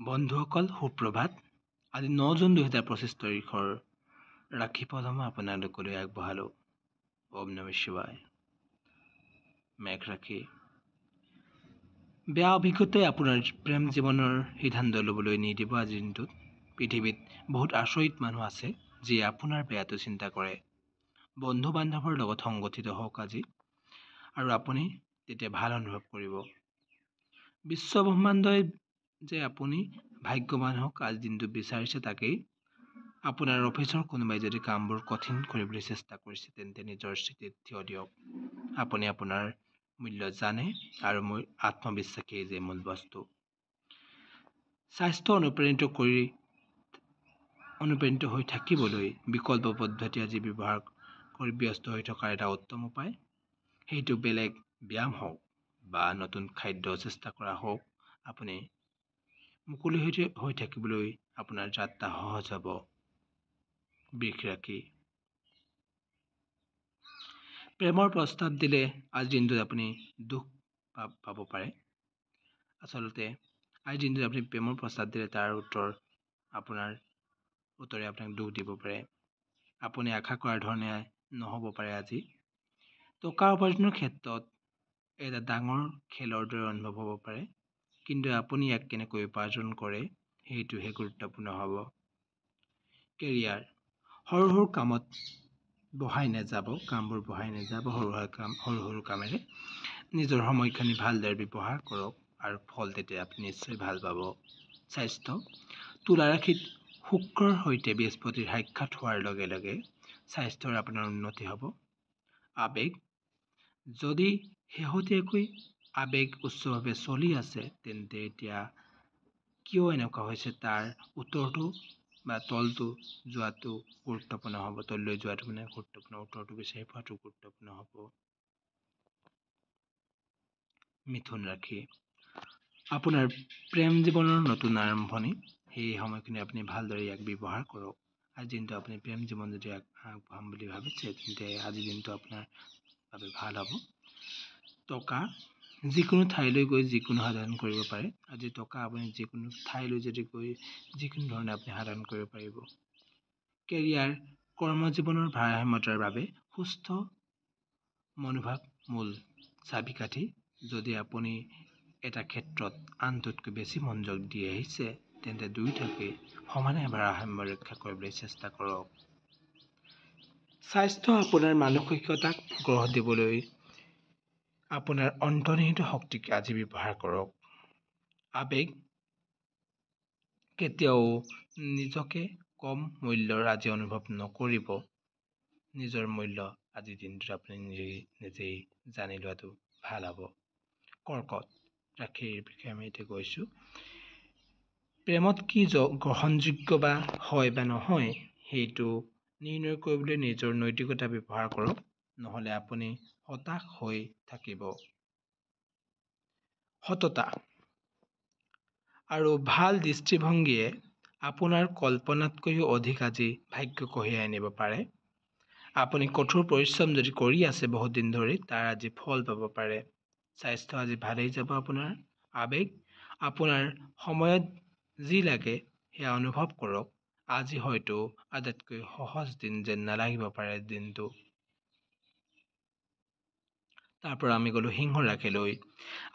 বন্ধুসকল সুপ্ৰভাত। আজি 9 জুন 2025 তাৰিখৰ ৰাখী পদমা আপোনালোকলৈ আগবঢ়ালো। ওম নমঃ শিৱায়। মেঘ ৰাখী। বেয়া অভিজ্ঞতাই আপোনাৰ প্ৰেম জীৱনৰ সিদ্ধান্ত ল'বলৈ নিদিব। আজিৰ দিনটোত পৃথিৱীত বহুত আচৰিত মানুহ আছে যিয়ে আপোনাৰ বেয়াটো চিন্তা কৰে। বন্ধু বান্ধৱৰ লগত সংগঠিত হওক আজি, আৰু আপুনি তেতিয়া ভাল অনুভৱ কৰিব। বিশ্ব ব্ৰহ্মাণ্ডই যে আপুনি ভাগ্যৱান হওক আজিৰ দিনটো বিচাৰিছে তাকেই। আপোনাৰ অফিচৰ কোনোবাই যদি কামবোৰ কঠিন কৰিবলৈ চেষ্টা কৰিছে তেন্তে নিজৰ স্থিতিত থিয় দিয়ক। আপুনি আপোনাৰ মূল্য জানে আৰু মোৰ আত্মবিশ্বাসেই যে মূল বস্তু। স্বাস্থ্য অনুপ্ৰাণিত হৈ থাকিবলৈ বিকল্প পদ্ধতি আজি ব্যৱহাৰ কৰি ব্যস্ত হৈ থকাৰ এটা উত্তম উপায়। সেইটো বেলেগ ব্যায়াম হওক বা নতুন খাদ্য চেষ্টা কৰা হওক, আপুনি মুকলি হৈ থাকিবলৈ আপোনাৰ যাত্ৰা সহজ হ'ব। বৃষ ৰাশি। প্ৰেমৰ প্ৰস্তাৱ দিলে আজিৰ দিনটোত আপুনি দুখ পাব পাৰে। আচলতে আজিৰ দিনটোত আপুনি প্ৰেমৰ প্ৰস্তাৱ দিলে তাৰ উত্তৰে আপোনাক দুখ দিব পাৰে। আপুনি আশা কৰাৰ ধৰণে নহ'ব পাৰে আজি। টকা উপাৰ্জনৰ ক্ষেত্ৰত এটা ডাঙৰ খেলৰ দৰে অনুভৱ হ'ব পাৰে, কিন্তু আপুনি ইয়াক কেনেকৈ উপাৰ্জন কৰে সেইটোহে গুৰুত্বপূৰ্ণ হ'ব। কেৰিয়াৰ। সৰু সৰু কামবোৰ বঢ়াই নাযাব। সৰু সৰু কামেৰে নিজৰ সময়খিনি ভালদৰে ব্যৱহাৰ কৰক আৰু ফল তেতিয়া আপুনি নিশ্চয় ভাল পাব। স্বাস্থ্য। তুলা ৰাশিত শুক্ৰৰ সৈতে বৃহস্পতিৰ সাক্ষাৎ হোৱাৰ লগে লগে স্বাস্থ্যৰ আপোনাৰ উন্নতি হ'ব। আৱেগ। যদি শেহতীয়াকৈ আৱেগ উচ্চভাৱে চলি আছে তেন্তে এতিয়া কিয় এনেকুৱা হৈছে তাৰ উত্তৰটো বা তলটো যোৱাটো গুৰুত্বপূৰ্ণ হ'ব। তললৈ যোৱাটো গুৰুত্বপূৰ্ণ, উত্তৰটো বিচাৰি পোৱাটো গুৰুত্বপূৰ্ণ হ'ব। মিথুন ৰাশি। আপোনাৰ প্ৰেম জীৱনৰ নতুন আৰম্ভণি। সেই সময়খিনি আপুনি ভালদৰে ইয়াক ব্যৱহাৰ কৰক। আজিৰ দিনটো আপুনি প্ৰেম জীৱন যদি আগবঢ়াম বুলি ভাবিছে তেন্তে আজিৰ দিনটো আপোনাৰ বাবে ভাল হ'ব। টকা। যিকোনো ঠাইলৈ গৈ যিকোনো সাধন কৰিব পাৰে। আজি টকা আপুনি যিকোনো ঠাইলৈ যদি গৈ যিকোনো ধৰণে আপুনি সাধন কৰিব পাৰিব। কেৰিয়াৰ। কৰ্মজীৱনৰ ভাৰসাম্যতাৰ বাবে সুস্থ মনোভাৱ মূল চাবিকাঠি। যদি আপুনি এটা ক্ষেত্ৰত আনটোতকৈ বেছি মনোযোগ দি আহিছে তেন্তে দুয়োটাকে সমানে ভাৰসাম্য ৰক্ষা কৰিবলৈ চেষ্টা কৰক। স্বাস্থ্য। আপোনাৰ মানসিকতাক গঢ় দিবলৈ আপোনাৰ অন্তৰ্নিহিত শক্তিক আজি ব্যৱহাৰ কৰক। আৱেগ। কেতিয়াও নিজকে কম মূল্যৰ আজি অনুভৱ নকৰিব। নিজৰ মূল্য আজিৰ দিনটোত আপুনি নিজেই জানি লোৱাটো ভাল হ'ব। কৰ্কট ৰাশিৰ বিষয়ে আমি এতিয়া কৈছোঁ। প্ৰেমত কি গ্ৰহণযোগ্য বা হয় বা নহয় সেইটো নিৰ্ণয় কৰিবলৈ নিজৰ নৈতিকতা ব্যৱহাৰ কৰক, নহ'লে আপুনি হতাশ হৈ থাকিব। সততা আৰু ভাল দৃষ্টিভংগীয়ে আপোনাৰ কল্পনাতকৈও অধিক আজি ভাগ্য কঢ়িয়াই আনিব পাৰে। আপুনি কঠোৰ পৰিশ্ৰম যদি কৰি আছে বহুত দিন ধৰি তাৰ আজি ফল পাব পাৰে। স্বাস্থ্য আজি ভালেই যাব আপোনাৰ। আৱেগ। আপোনাৰ সময়ত যি লাগে সেয়া অনুভৱ কৰক। আজি হয়তো আটাইতকৈ সহজ দিন যেন নালাগিব পাৰে দিনটো। তাৰ পৰা আমি গ'লো সিংহ ৰাশিলৈ।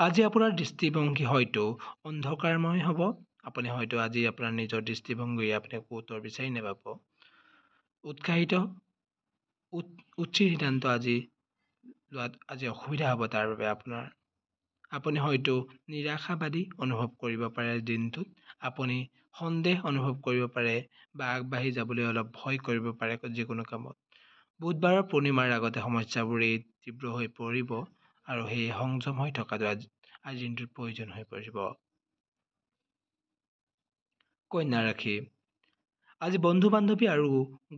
আজি আপোনাৰ দৃষ্টিভংগী হয়তো অন্ধকাৰময় হ'ব। আপুনি হয়তো আজি আপোনাৰ নিজৰ দৃষ্টিভংগী আপুনি উত্তৰ বিচাৰি নাপাব। উচিত সিদ্ধান্ত আজি লোৱাত আজি অসুবিধা হ'ব। তাৰ বাবে আপুনি হয়তো নিৰাশাবাদী অনুভৱ কৰিব পাৰে দিনটোত। আপুনি সন্দেহ অনুভৱ কৰিব পাৰে বা আগবাঢ়ি যাবলৈ অলপ ভয় কৰিব পাৰে যিকোনো কামত। বুধবাৰৰ পূৰ্ণিমাৰ আগতে সমস্যাবোৰ তীব্ৰ হৈ পৰিব আৰু সেই সংযম হৈ থকাটো আজিৰ দিনটোত প্ৰয়োজন হৈ পৰিব। কন্যা ৰাশি। আজি বন্ধু বান্ধৱী আৰু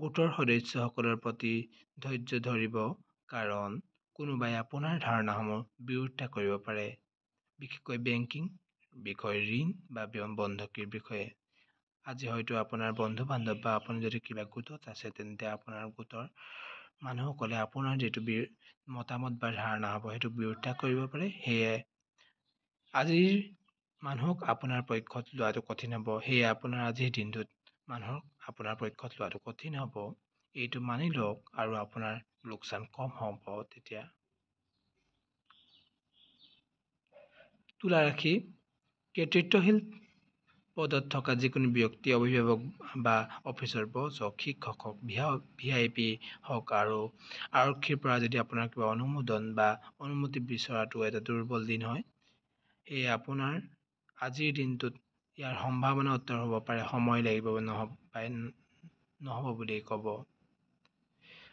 গোটৰ সদস্যসকলৰ প্ৰতি ধৈৰ্য ধৰিব, কাৰণ কোনোবাই আপোনাৰ ধাৰণাসমূহ বিৰোধিতা কৰিব পাৰে, বিশেষকৈ বেংকিং বিষয়, ঋণ বা বন্ধকীৰ বিষয়ে। আজি হয়তো আপোনাৰ বন্ধু বান্ধৱ বা আপুনি যদি কিবা গোটত আছে তেন্তে আপোনাৰ গোটৰ মানুহসকলে আপোনাৰ যিটো মতামত বা ধাৰণা হ'ব সেইটোক বিৰোধিতা কৰিব পাৰে। সেয়ে আজিৰ মানুহক আপোনাৰ পক্ষত লোৱাটো কঠিন হ'ব। সেয়ে আপোনাৰ আজিৰ দিনটোত মানুহক আপোনাৰ পক্ষত লোৱাটো কঠিন হ'ব। এইটো মানি লওক আৰু আপোনাৰ লোকচান কম হ'ব। তেতিয়া তুলা ৰাশি কৰ্তৃত্বশীল পদত থকা যিকোনো ব্যক্তি, অভিভাৱক বা অফিচৰ বছ হওক, শিক্ষক হওক, VIP হওক আৰু আৰক্ষীৰ পৰা যদি আপোনাৰ কিবা অনুমোদন বা অনুমতি বিচৰাটো এটা দুৰ্বল দিন হয়, সেয়ে আপোনাৰ আজিৰ দিনটোত ইয়াৰ সম্ভাৱনা উত্তৰ হ'ব পাৰে, সময় লাগিব নহ'ব বুলি ক'ব।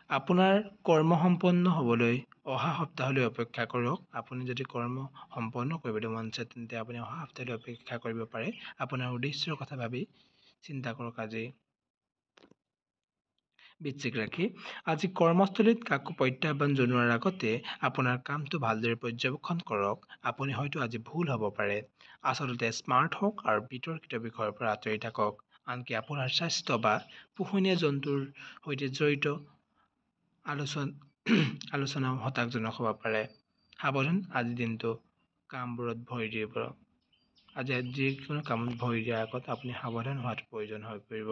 আপোনাৰ কৰ্ম সম্পন্ন হ'বলৈ অহা সপ্তাহলৈ অপেক্ষা কৰক। আপুনি যদি কৰ্ম সম্পন্ন কৰিবলৈ মন আছে, তেন্তে আপুনি অহা সপ্তাহলৈ অপেক্ষা কৰিব পাৰে। আপোনাৰ উদ্দেশ্যৰ কথা ভাবি চিন্তা কৰক আজি। বৃশ্চিক ৰাশি আজি কৰ্মস্থলীত কাকো প্ৰত্যাহ্বান জনোৱাৰ আগতে আপোনাৰ কামটো ভালদৰে পৰ্যবেক্ষণ কৰক। আপুনি হয়তো আজি ভুল হ'ব পাৰে। আচলতে স্মাৰ্ট হওক আৰু বিতৰ্কিত বিষয়ৰ পৰা আঁতৰি থাকক। আনকি আপোনাৰ স্বাস্থ্য বা পোহনীয়া জন্তুৰ সৈতে জড়িত আলোচনাও হতাশজনক হ'ব পাৰে। সাৱধান, আজিৰ দিনটো কামবোৰত ভৰি দিব। আজি যিকোনো কামত ভৰি দিয়াৰ আগত আপুনি সাৱধান হোৱাটো প্ৰয়োজন হৈ পৰিব।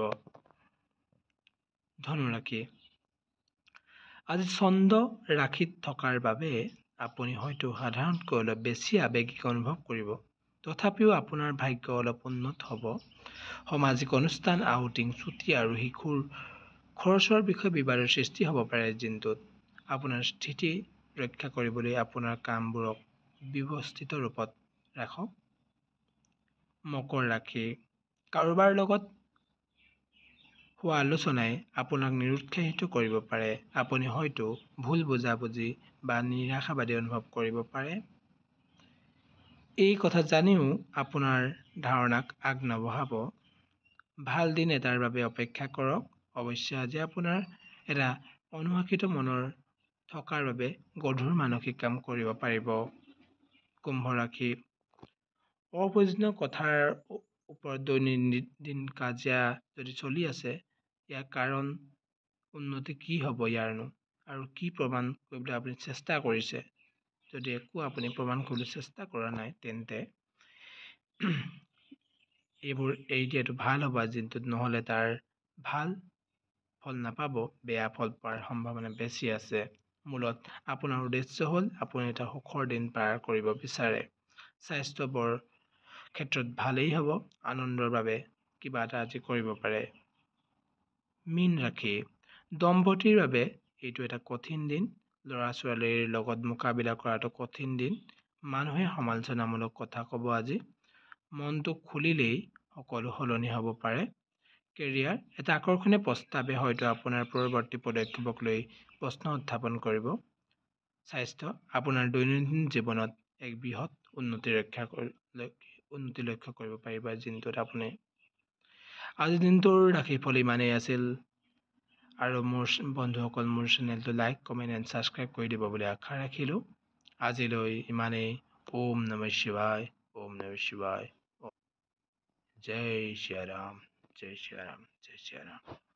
ধনু ৰাশি আজি চন্দ্ৰ ৰাশিত থকাৰ বাবে আপুনি হয়তো সাধাৰণতকৈ অলপ বেছি আৱেগিক অনুভৱ কৰিব। তথাপিও আপোনাৰ ভাগ্য অলপ উন্নত হ'ব। সামাজিক অনুষ্ঠান, আউটিং, ছুটি আৰু শিশুৰ খৰচৰ বিষয়ে বিবাদৰ সৃষ্টি হ'ব পাৰে। দিনটোত আপোনাৰ স্থিতি ৰক্ষা কৰিবলৈ আপোনাৰ কামবোৰক ব্যৱস্থিত ৰূপত ৰাখক। মকৰ ৰাশি কাৰোবাৰ লগত হোৱা আলোচনাই আপোনাক নিৰুৎসাহিত কৰিব পাৰে। আপুনি হয়তো ভুল বুজাবুজি বা নিৰাশাবাদী অনুভৱ কৰিব পাৰে। এই কথা জানিও আপোনাৰ ধাৰণাক আগ নবঢ়াব। ভাল দিন এটাৰ বাবে অপেক্ষা কৰক। অৱশ্যে আজি আপোনাৰ এটা অনুশাসিত মনৰ থকাৰ বাবে গধুৰ মানসিক কাম কৰিব পাৰিব। কুম্ভ ৰাশি অপ্ৰয়োজনীয় কথাৰ ওপৰত দৈনন্দিন কাজিয়া যদি চলি আছে, ইয়াৰ কাৰণ উন্নতি কি হ'ব ইয়াৰনো, আৰু কি প্ৰমাণ কৰিবলৈ আপুনি চেষ্টা কৰিছে। যদি একো আপুনি প্ৰমাণ কৰিবলৈ চেষ্টা কৰা নাই, তেন্তে এইবোৰ এৰি দিয়াটো ভাল হ'ব আজিৰ দিনটোত। নহ'লে তাৰ ভাল ফল নাপাব, বেয়া ফল পোৱাৰ সম্ভাৱনা বেছি আছে। মূলত আপোনাৰ উদ্দেশ্য হ'ল আপুনি এটা সুখৰ দিন পাৰ কৰিব বিচাৰে। স্বাস্থ্যবৰ ক্ষেত্ৰত ভালেই হ'ব। আনন্দৰ বাবে কিবা এটা আজি কৰিব পাৰে। মীন ৰাশি দম্পতীৰ বাবে এইটো এটা কঠিন দিন। ল'ৰা-ছোৱালীৰ লগত মোকাবিলা কৰাটো কঠিন দিন। মানুহে সমালোচনামূলক কথা ক'ব আজি। মনটো খুলিলেই সকলো সলনি হ'ব পাৰে। কেৰিয়াৰ এটা আকৰ্ষণীয় প্ৰস্তাৱে হয়তো আপোনাৰ পৰৱৰ্তী পদক্ষেপক লৈ প্ৰশ্ন উত্থাপন কৰিব। স্বাস্থ্য আপোনাৰ দৈনন্দিন জীৱনত এক বৃহৎ উন্নতি লক্ষ্য কৰিব পাৰিব আজিৰ দিনটোত আপুনি। আজিৰ দিনটোৰ ৰাশিফল ইমানেই আছিল। আৰু মোৰ বন্ধুসকল, মোৰ চেনেলটো লাইক, কমেণ্ট এণ্ড ছাবস্ক্ৰাইব কৰি দিব বুলি আশা ৰাখিলোঁ। আজিলৈ ইমানেই। ওম নমঃ শিৱায়, ওম নমঃ শিৱায়। জয় শ্ৰী ৰাম, জয় শ্ৰী ৰাম, জয় শ্ৰী ৰাম।